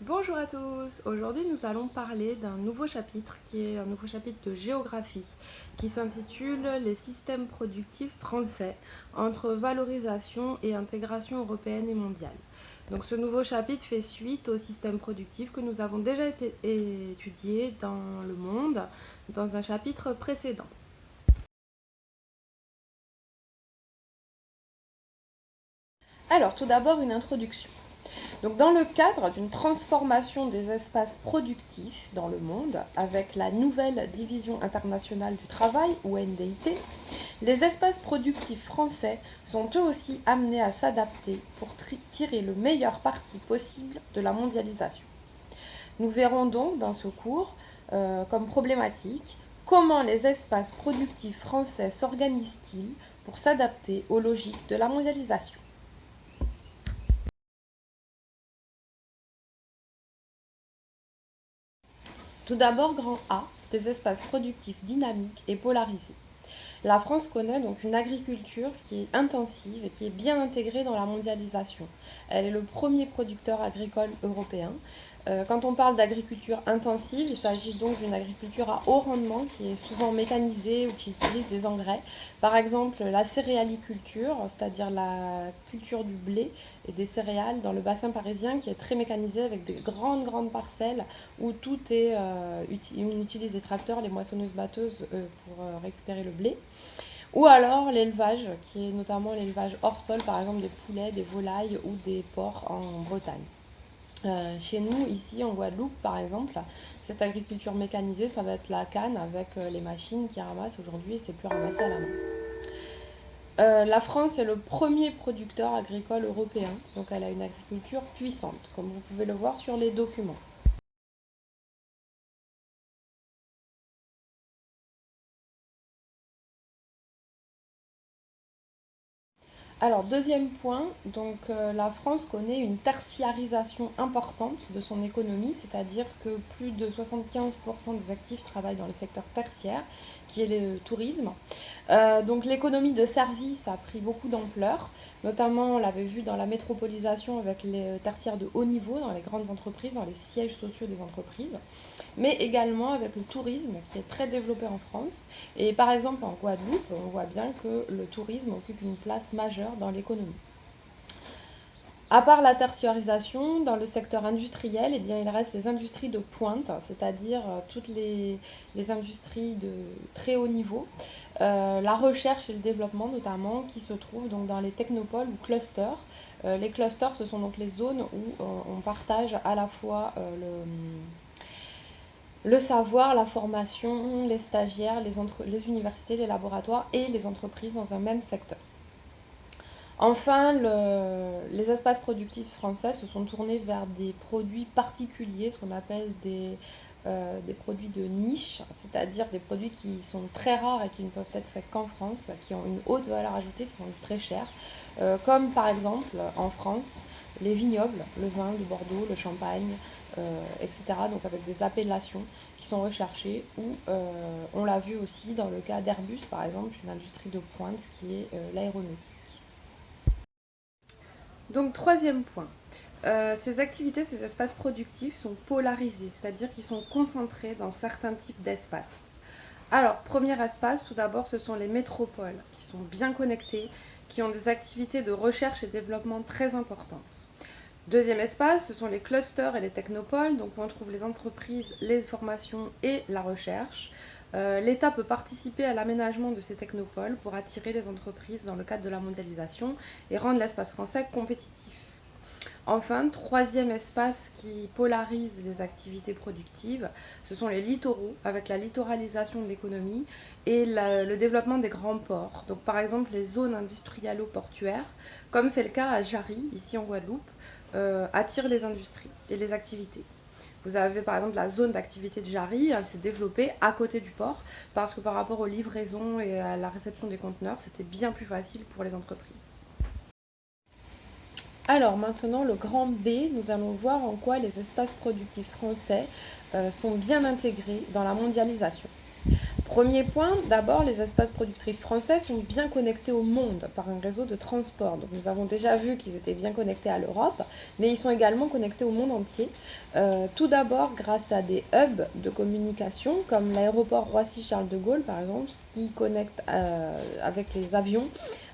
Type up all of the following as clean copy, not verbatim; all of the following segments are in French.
Bonjour à tous, aujourd'hui nous allons parler d'un nouveau chapitre qui est un nouveau chapitre de géographie qui s'intitule Les systèmes productifs français entre valorisation et intégration européenne et mondiale. Donc ce nouveau chapitre fait suite aux systèmes productifs que nous avons déjà étudiés dans le monde dans un chapitre précédent. Alors tout d'abord une introduction. Donc, dans le cadre d'une transformation des espaces productifs dans le monde, avec la nouvelle Division internationale du travail, ou NDIT, les espaces productifs français sont eux aussi amenés à s'adapter pour tirer le meilleur parti possible de la mondialisation. Nous verrons donc dans ce cours, comme problématique, comment les espaces productifs français s'organisent-ils pour s'adapter aux logiques de la mondialisation. Tout d'abord, grand A, des espaces productifs dynamiques et polarisés. La France connaît donc une agriculture qui est intensive et qui est bien intégrée dans la mondialisation. Elle est le premier producteur agricole européen. Quand on parle d'agriculture intensive, il s'agit donc d'une agriculture à haut rendement qui est souvent mécanisée ou qui utilise des engrais. Par exemple, la céréaliculture, c'est-à-dire la culture du blé et des céréales dans le bassin parisien qui est très mécanisé avec de grandes parcelles où tout est, on utilise des tracteurs, les moissonneuses-batteuses pour récupérer le blé. Ou alors l'élevage, qui est notamment l'élevage hors sol, par exemple des poulets, des volailles ou des porcs en Bretagne. Chez nous, ici en Guadeloupe, par exemple, cette agriculture mécanisée, ça va être la canne avec les machines qui ramassent aujourd'hui et c'est plus ramassé à la main. La France est le premier producteur agricole européen, donc elle a une agriculture puissante, comme vous pouvez le voir sur les documents. Alors, deuxième point, donc la France connaît une tertiarisation importante de son économie, c'est-à-dire que plus de 75% des actifs travaillent dans le secteur tertiaire, qui est le tourisme. Donc l'économie de service a pris beaucoup d'ampleur, notamment on l'avait vu dans la métropolisation avec les tertiaires de haut niveau dans les grandes entreprises, dans les sièges sociaux des entreprises, mais également avec le tourisme qui est très développé en France. Et par exemple en Guadeloupe, on voit bien que le tourisme occupe une place majeure dans l'économie. À part la tertiarisation, dans le secteur industriel, eh bien, il reste les industries de pointe, c'est-à-dire toutes les industries de très haut niveau, la recherche et le développement notamment, qui se trouvent donc dans les technopoles ou clusters. Les clusters, ce sont donc les zones où on partage à la fois le savoir, la formation, les stagiaires, les universités, les laboratoires et les entreprises dans un même secteur. Enfin, les espaces productifs français se sont tournés vers des produits particuliers, ce qu'on appelle des produits de niche, c'est-à-dire des produits qui sont très rares et qui ne peuvent être faits qu'en France, qui ont une haute valeur ajoutée, qui sont très chers, comme par exemple en France les vignobles, le vin, le Bordeaux, le champagne, etc. Donc avec des appellations qui sont recherchées ou on l'a vu aussi dans le cas d'Airbus par exemple, une industrie de pointe qui est l'aéronautique. Donc troisième point, ces activités, ces espaces productifs sont polarisés, c'est-à-dire qu'ils sont concentrés dans certains types d'espaces. Alors, premier espace, tout d'abord, ce sont les métropoles, qui sont bien connectées, qui ont des activités de recherche et développement très importantes. Deuxième espace, ce sont les clusters et les technopoles, donc où on trouve les entreprises, les formations et la recherche. L'État peut participer à l'aménagement de ces technopoles pour attirer les entreprises dans le cadre de la mondialisation et rendre l'espace français compétitif. Enfin, troisième espace qui polarise les activités productives, ce sont les littoraux, avec la littoralisation de l'économie et le développement des grands ports. Donc par exemple les zones industrialo-portuaires, comme c'est le cas à Jarry, ici en Guadeloupe, attirent les industries et les activités. Vous avez par exemple la zone d'activité de Jarry, elle s'est développée à côté du port, parce que par rapport aux livraisons et à la réception des conteneurs, c'était bien plus facile pour les entreprises. Alors maintenant, le grand B, nous allons voir en quoi les espaces productifs français sont bien intégrés dans la mondialisation. Premier point, d'abord, les espaces productifs français sont bien connectés au monde par un réseau de transport. Donc nous avons déjà vu qu'ils étaient bien connectés à l'Europe, mais ils sont également connectés au monde entier. Tout d'abord grâce à des hubs de communication, comme l'aéroport Roissy-Charles de Gaulle, par exemple, qui connecte avec les avions,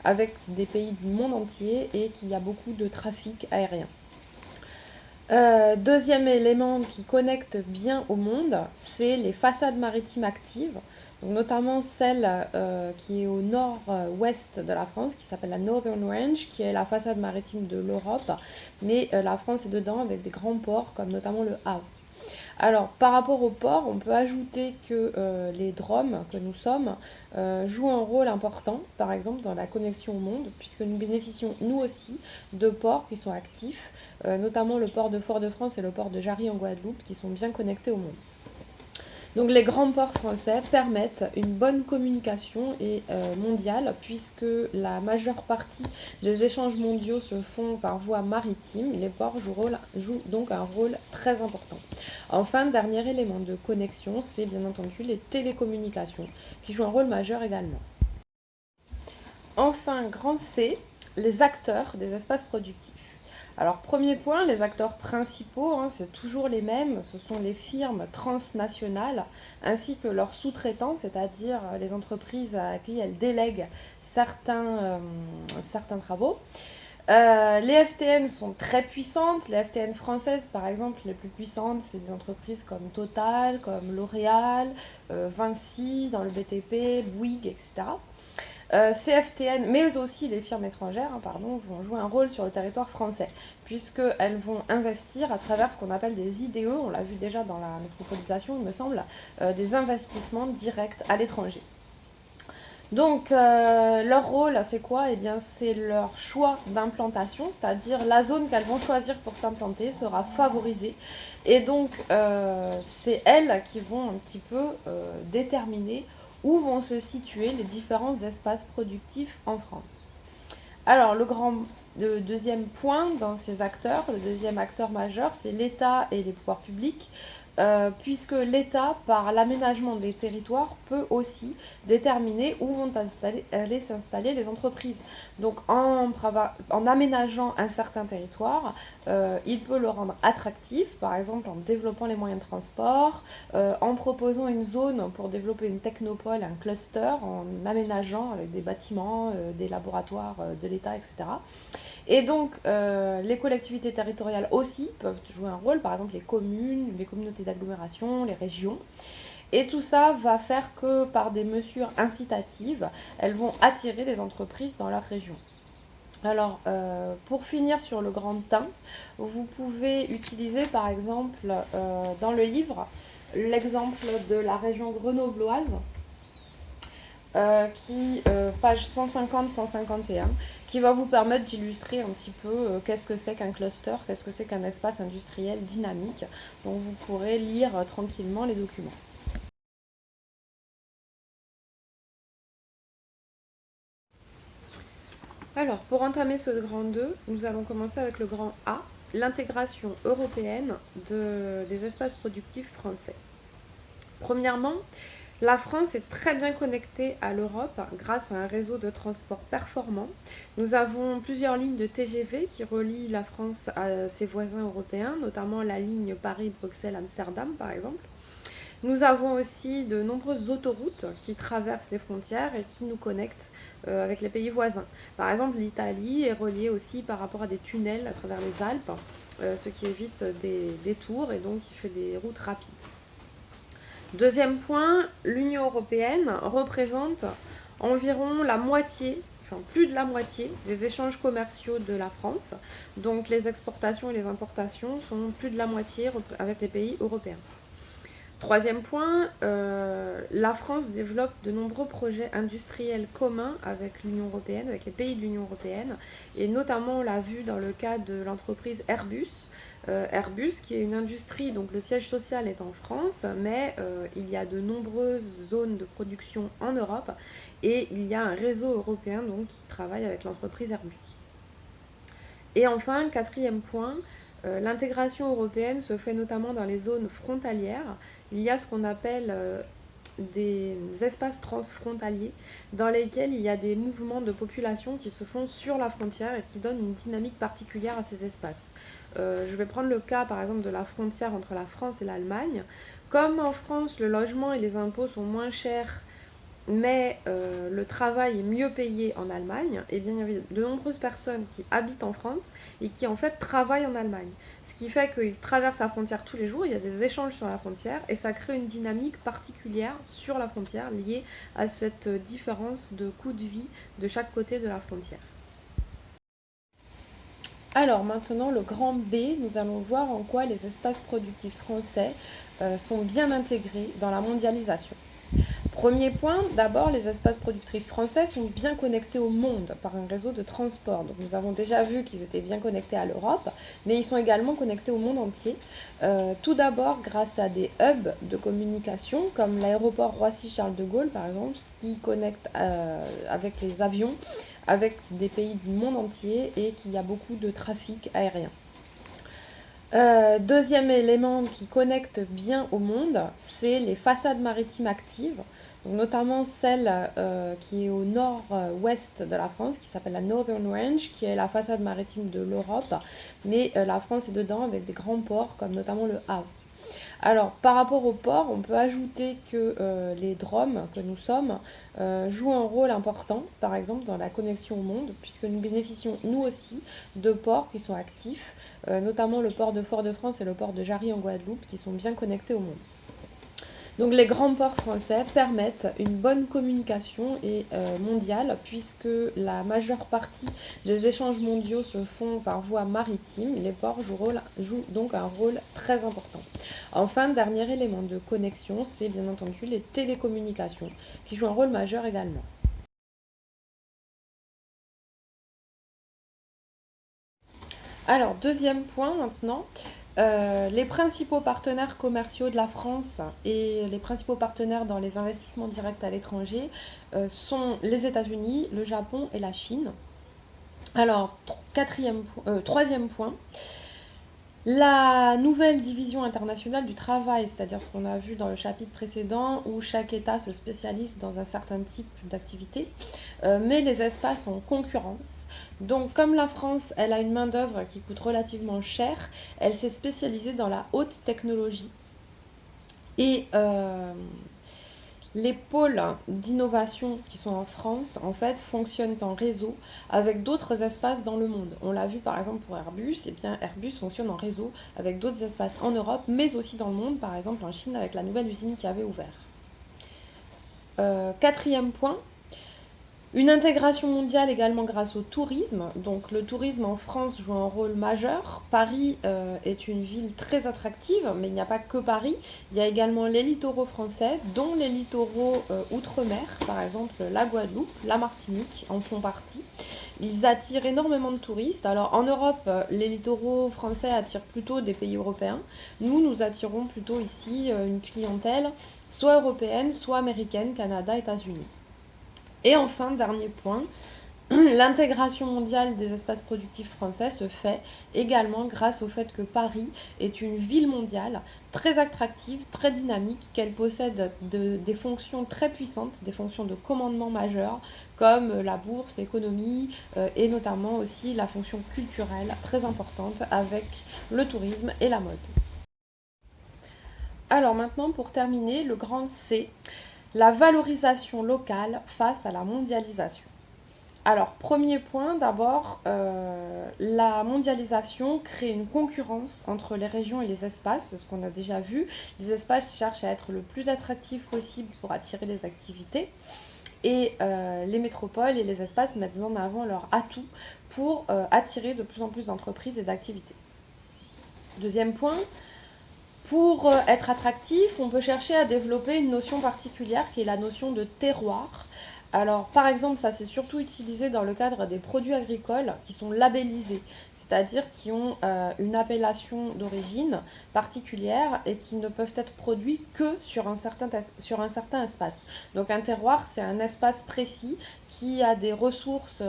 avec des pays du monde entier et qui a beaucoup de trafic aérien. Deuxième élément qui connecte bien au monde, c'est les façades maritimes actives, donc notamment celle qui est au nord-ouest de la France, qui s'appelle la Northern Range, qui est la façade maritime de l'Europe, mais la France est dedans avec des grands ports comme notamment le Havre. Alors, par rapport au port, on peut ajouter que les DROM que nous sommes jouent un rôle important, par exemple, dans la connexion au monde, puisque nous bénéficions, nous aussi, de ports qui sont actifs, notamment le port de Fort-de-France et le port de Jarry en Guadeloupe, qui sont bien connectés au monde. Donc les grands ports français permettent une bonne communication mondiale, puisque la majeure partie des échanges mondiaux se font par voie maritime. Les ports jouent donc un rôle très important. Enfin, dernier élément de connexion, c'est bien entendu les télécommunications, qui jouent un rôle majeur également. Enfin, grand C, les acteurs des espaces productifs. Alors, premier point, les acteurs principaux, c'est toujours les mêmes, ce sont les firmes transnationales ainsi que leurs sous-traitants, c'est-à-dire les entreprises à qui elles délèguent certains travaux. Les FTN sont très puissantes. Les FTN françaises, par exemple, les plus puissantes, c'est des entreprises comme Total, comme L'Oréal, Vinci dans le BTP, Bouygues, etc. CFTN, mais aussi les firmes étrangères, vont jouer un rôle sur le territoire français, puisqu'elles vont investir à travers ce qu'on appelle des IDE, on l'a vu déjà dans la métropolisation, il me semble, des investissements directs à l'étranger. Donc, leur rôle, c'est quoi? Eh bien, c'est leur choix d'implantation, c'est-à-dire la zone qu'elles vont choisir pour s'implanter sera favorisée. Et donc, c'est elles qui vont un petit peu déterminer où vont se situer les différents espaces productifs en France. Alors, le deuxième point dans ces acteurs, le deuxième acteur majeur, c'est l'État et les pouvoirs publics, puisque l'État, par l'aménagement des territoires, peut aussi déterminer où vont aller s'installer les entreprises. Donc en aménageant un certain territoire, il peut le rendre attractif, par exemple en développant les moyens de transport, en proposant une zone pour développer une technopole, un cluster, en aménageant avec des bâtiments, des laboratoires de l'État, etc. Et donc, les collectivités territoriales aussi peuvent jouer un rôle, par exemple les communes, les communautés d'agglomération, les régions. Et tout ça va faire que par des mesures incitatives, elles vont attirer les entreprises dans leur région. Alors, pour finir sur le grand teint, vous pouvez utiliser par exemple dans le livre l'exemple de la région grenobloise, page 150-151, qui va vous permettre d'illustrer un petit peu qu'est-ce que c'est qu'un cluster, qu'est-ce que c'est qu'un espace industriel dynamique. Donc vous pourrez lire tranquillement les documents. Alors, pour entamer ce grand 2, nous allons commencer avec le grand A, l'intégration européenne des espaces productifs français. Premièrement, la France est très bien connectée à l'Europe grâce à un réseau de transport performant. Nous avons plusieurs lignes de TGV qui relient la France à ses voisins européens, notamment la ligne Paris-Bruxelles-Amsterdam par exemple. Nous avons aussi de nombreuses autoroutes qui traversent les frontières et qui nous connectent avec les pays voisins. Par exemple, l'Italie est reliée aussi par rapport à des tunnels à travers les Alpes, ce qui évite des détours et donc qui fait des routes rapides. Deuxième point, l'Union européenne représente environ la moitié, enfin plus de la moitié des échanges commerciaux de la France. Donc les exportations et les importations sont plus de la moitié avec les pays européens. Troisième point, la France développe de nombreux projets industriels communs avec l'Union européenne, avec les pays de l'Union européenne, et notamment on l'a vu dans le cas de l'entreprise Airbus. Airbus qui est une industrie, donc le siège social est en France, mais il y a de nombreuses zones de production en Europe et il y a un réseau européen donc, qui travaille avec l'entreprise Airbus. Et enfin, quatrième point, l'intégration européenne se fait notamment dans les zones frontalières. Il y a ce qu'on appelle des espaces transfrontaliers dans lesquels il y a des mouvements de population qui se font sur la frontière et qui donnent une dynamique particulière à ces espaces. Je vais prendre le cas par exemple de la frontière entre la France et l'Allemagne. Comme en France, le logement et les impôts sont moins chers, mais le travail est mieux payé en Allemagne, et bien il y a de nombreuses personnes qui habitent en France et qui en fait travaillent en Allemagne. Ce qui fait qu'ils traversent la frontière tous les jours, il y a des échanges sur la frontière et ça crée une dynamique particulière sur la frontière liée à cette différence de coût de vie de chaque côté de la frontière. Alors maintenant, le grand B, nous allons voir en quoi les espaces productifs français sont bien intégrés dans la mondialisation. Premier point, d'abord, les espaces productifs français sont bien connectés au monde par un réseau de transport. Donc nous avons déjà vu qu'ils étaient bien connectés à l'Europe, mais ils sont également connectés au monde entier. Tout d'abord grâce à des hubs de communication, comme l'aéroport Roissy-Charles de Gaulle, par exemple, qui connecte avec les avions, avec des pays du monde entier et qui a beaucoup de trafic aérien. Deuxième élément qui connecte bien au monde, c'est les façades maritimes actives, donc notamment celle qui est au nord-ouest de la France, qui s'appelle la Northern Range, qui est la façade maritime de l'Europe, mais la France est dedans avec des grands ports comme notamment le Havre. Alors, par rapport au port, on peut ajouter que les DROM que nous sommes jouent un rôle important, par exemple, dans la connexion au monde, puisque nous bénéficions, nous aussi, de ports qui sont actifs, notamment le port de Fort-de-France et le port de Jarry en Guadeloupe, qui sont bien connectés au monde. Donc les grands ports français permettent une bonne communication mondiale, puisque la majeure partie des échanges mondiaux se font par voie maritime. Les ports jouent donc un rôle très important. Enfin, dernier élément de connexion, c'est bien entendu les télécommunications, qui jouent un rôle majeur également. Alors, deuxième point maintenant, les principaux partenaires commerciaux de la France et les principaux partenaires dans les investissements directs à l'étranger sont les États-Unis, le Japon et la Chine. Alors, troisième point, la nouvelle division internationale du travail, c'est-à-dire ce qu'on a vu dans le chapitre précédent, où chaque État se spécialise dans un certain type d'activité, met les espaces en concurrence. Donc comme la France, elle a une main-d'œuvre qui coûte relativement cher, elle s'est spécialisée dans la haute technologie. Et les pôles d'innovation qui sont en France, en fait, fonctionnent en réseau avec d'autres espaces dans le monde. On l'a vu par exemple pour Airbus, et bien Airbus fonctionne en réseau avec d'autres espaces en Europe, mais aussi dans le monde, par exemple en Chine avec la nouvelle usine qui avait ouvert. Quatrième point, une intégration mondiale également grâce au tourisme. Donc le tourisme en France joue un rôle majeur. Paris est une ville très attractive, mais il n'y a pas que Paris. Il y a également les littoraux français, dont les littoraux outre-mer, par exemple la Guadeloupe, la Martinique en font partie. Ils attirent énormément de touristes. Alors en Europe, les littoraux français attirent plutôt des pays européens. Nous attirons plutôt ici une clientèle soit européenne, soit américaine, Canada, États-Unis. Et enfin, dernier point, l'intégration mondiale des espaces productifs français se fait également grâce au fait que Paris est une ville mondiale très attractive, très dynamique, qu'elle possède des fonctions très puissantes, des fonctions de commandement majeures, comme la bourse, l'économie, et notamment aussi la fonction culturelle très importante avec le tourisme et la mode. Alors maintenant, pour terminer, le grand C, la valorisation locale face à la mondialisation. Alors, premier point, d'abord, la mondialisation crée une concurrence entre les régions et les espaces, c'est ce qu'on a déjà vu. Les espaces cherchent à être le plus attractifs possible pour attirer les activités, et les métropoles et les espaces mettent en avant leurs atouts pour attirer de plus en plus d'entreprises et d'activités. Deuxième point, pour être attractif, on peut chercher à développer une notion particulière qui est la notion de terroir. Alors, par exemple, ça c'est surtout utilisé dans le cadre des produits agricoles qui sont labellisés, c'est-à-dire qui ont une appellation d'origine particulière et qui ne peuvent être produits que sur un certain espace. Donc un terroir, c'est un espace précis qui a des ressources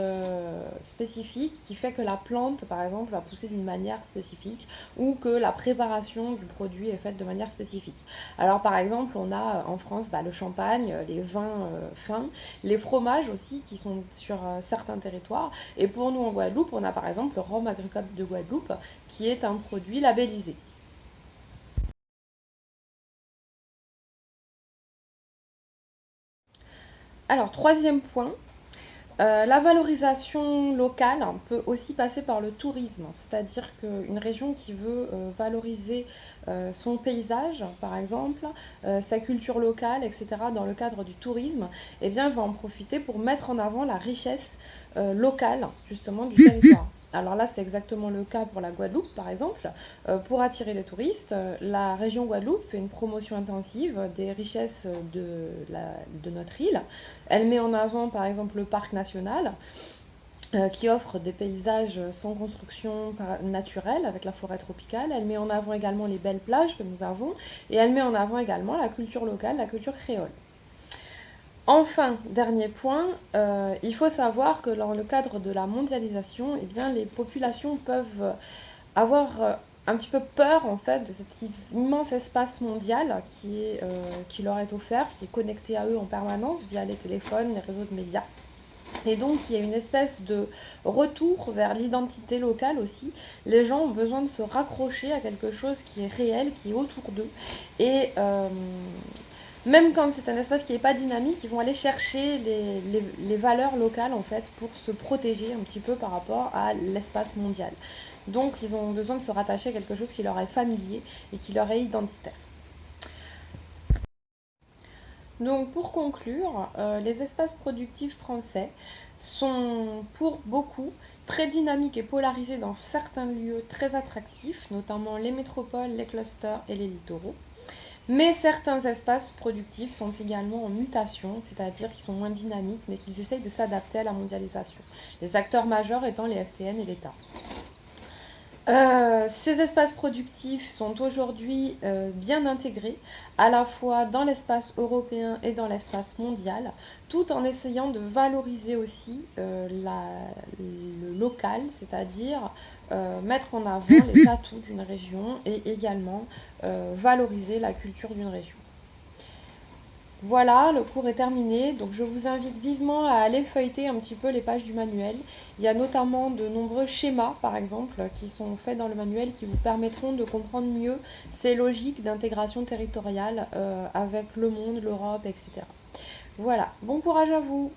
spécifiques, qui fait que la plante, par exemple, va pousser d'une manière spécifique ou que la préparation du produit est faite de manière spécifique. Alors, par exemple, on a en France le champagne, les vins fins, les fromages aussi qui sont sur certains territoires. Et pour nous en Guadeloupe, on a par exemple le rhum agricole de Guadeloupe qui est un produit labellisé. Alors, troisième point, la valorisation locale peut aussi passer par le tourisme, c'est-à-dire qu'une région qui veut valoriser son paysage, par exemple, sa culture locale, etc., dans le cadre du tourisme, eh bien, va en profiter pour mettre en avant la richesse locale, justement, du territoire. Alors là, c'est exactement le cas pour la Guadeloupe, par exemple. Pour attirer les touristes, la région Guadeloupe fait une promotion intensive des richesses de notre île. Elle met en avant, par exemple, le parc national, qui offre des paysages sans construction naturelle avec la forêt tropicale. Elle met en avant également les belles plages que nous avons et elle met en avant également la culture locale, la culture créole. Enfin, dernier point, il faut savoir que dans le cadre de la mondialisation, eh bien, les populations peuvent avoir un petit peu peur en fait de cet immense espace mondial qui leur est offert, qui est connecté à eux en permanence via les téléphones, les réseaux de médias. Et donc, il y a une espèce de retour vers l'identité locale aussi. Les gens ont besoin de se raccrocher à quelque chose qui est réel, qui est autour d'eux. Et même quand c'est un espace qui n'est pas dynamique, ils vont aller chercher les valeurs locales en fait pour se protéger un petit peu par rapport à l'espace mondial. Donc, ils ont besoin de se rattacher à quelque chose qui leur est familier et qui leur est identitaire. Donc pour conclure, les espaces productifs français sont pour beaucoup très dynamiques et polarisés dans certains lieux très attractifs, notamment les métropoles, les clusters et les littoraux. Mais certains espaces productifs sont également en mutation, c'est-à-dire qu'ils sont moins dynamiques, mais qu'ils essayent de s'adapter à la mondialisation. Les acteurs majeurs étant les FTN et l'État. Ces espaces productifs sont aujourd'hui bien intégrés à la fois dans l'espace européen et dans l'espace mondial, tout en essayant de valoriser aussi le local, c'est-à-dire mettre en avant les atouts d'une région et également valoriser la culture d'une région. Voilà, le cours est terminé, donc je vous invite vivement à aller feuilleter un petit peu les pages du manuel. Il y a notamment de nombreux schémas, par exemple, qui sont faits dans le manuel qui vous permettront de comprendre mieux ces logiques d'intégration territoriale avec le monde, l'Europe, etc. Voilà, bon courage à vous!